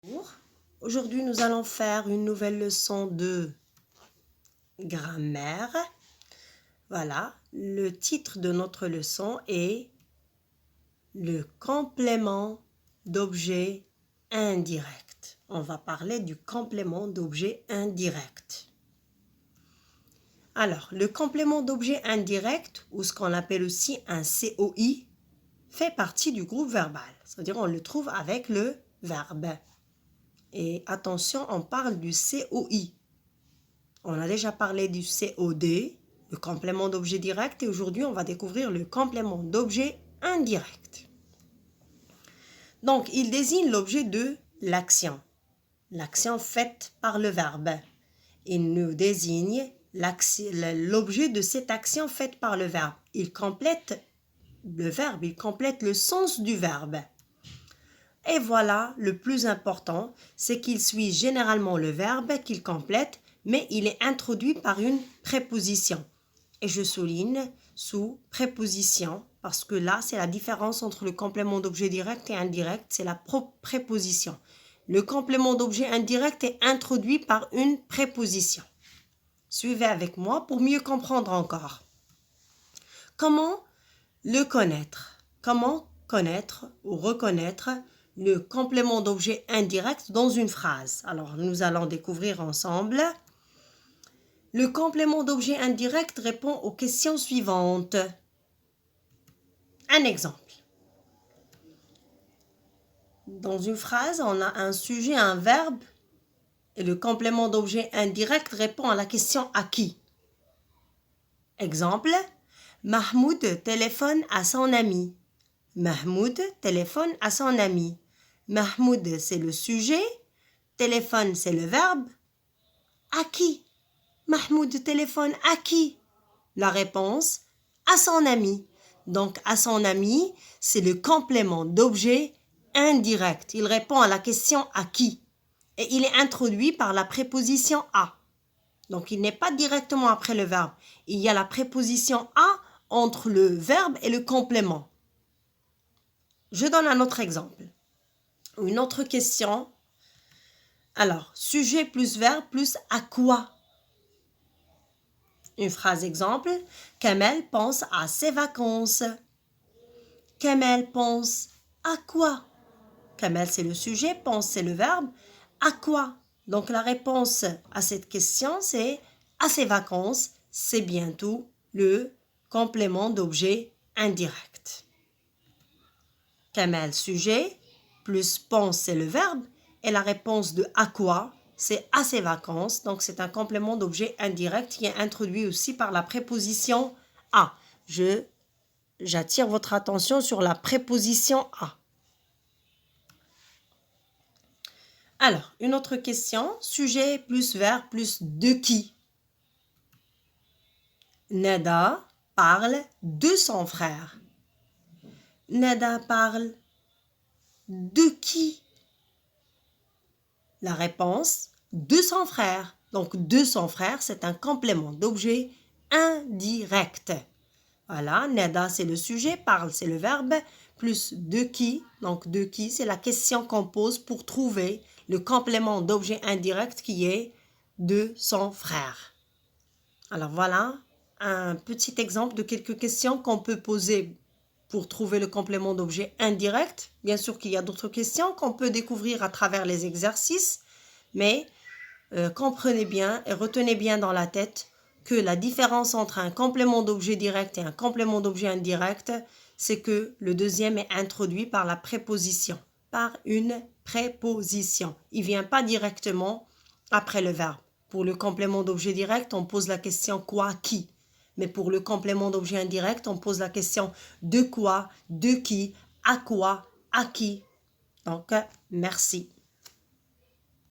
Bonjour. Aujourd'hui, nous allons faire une nouvelle leçon de grammaire. Voilà, le titre de notre leçon est le complément d'objet indirect. On va parler du complément d'objet indirect. Alors, le complément d'objet indirect, ou ce qu'on appelle aussi un COI, fait partie du groupe verbal. C'est-à-dire on le trouve avec le verbe. Et attention, on parle du COI. On a déjà parlé du COD, le complément d'objet direct, et aujourd'hui, on va découvrir le complément d'objet indirect. Donc, il désigne l'objet de l'action faite par le verbe. Il nous désigne l'objet de cette action faite par le verbe. Il complète le verbe, il complète le sens du verbe. Et voilà, le plus important, c'est qu'il suit généralement le verbe qu'il complète, mais il est introduit par une préposition. Et je souligne sous préposition, parce que là, c'est la différence entre le complément d'objet direct et indirect, c'est la préposition. Le complément d'objet indirect est introduit par une préposition. Suivez avec moi pour mieux comprendre encore. Comment le connaître? Comment connaître ou reconnaître le complément d'objet indirect dans une phrase? Alors, nous allons découvrir ensemble. Le complément d'objet indirect répond aux questions suivantes. Un exemple. Dans une phrase, on a un sujet, un verbe, et le complément d'objet indirect répond à la question à qui? Exemple. Mahmoud téléphone à son ami. Mahmoud téléphone à son ami. Mahmoud, c'est le sujet. Téléphone, c'est le verbe. À qui? Mahmoud téléphone à qui? La réponse, à son ami. Donc, à son ami, c'est le complément d'objet indirect. Il répond à la question à qui? Et il est introduit par la préposition à. Donc, il n'est pas directement après le verbe. Il y a la préposition à entre le verbe et le complément. Je donne un autre exemple. Une autre question. Alors, sujet plus verbe plus à quoi? Une phrase exemple. Kamel pense à ses vacances. Kamel pense à quoi? Kamel, c'est le sujet. Pense, c'est le verbe. À quoi? Donc, la réponse à cette question, c'est à ses vacances. C'est bientôt le complément d'objet indirect. Kamel, sujet, plus pense, c'est le verbe. Et la réponse de à quoi, c'est à ses vacances. Donc, c'est un complément d'objet indirect qui est introduit aussi par la préposition à. J'attire votre attention sur la préposition à. Alors, une autre question. Sujet plus verbe plus de qui? Neda parle de son frère. Neda parle de qui? La réponse, de son frère. Donc, de son frère, c'est un complément d'objet indirect. Voilà, Neda, c'est le sujet, parle, c'est le verbe, plus de qui. Donc, de qui, c'est la question qu'on pose pour trouver le complément d'objet indirect qui est de son frère. Alors, voilà un petit exemple de quelques questions qu'on peut poser pour trouver le complément d'objet indirect. Bien sûr qu'il y a d'autres questions qu'on peut découvrir à travers les exercices, mais comprenez bien et retenez bien dans la tête que la différence entre un complément d'objet direct et un complément d'objet indirect, c'est que le deuxième est introduit par la préposition, par une préposition. Il ne vient pas directement après le verbe. Pour le complément d'objet direct, on pose la question quoi, qui. Mais pour le complément d'objet indirect, on pose la question de quoi, de qui, à quoi, à qui. Donc, merci.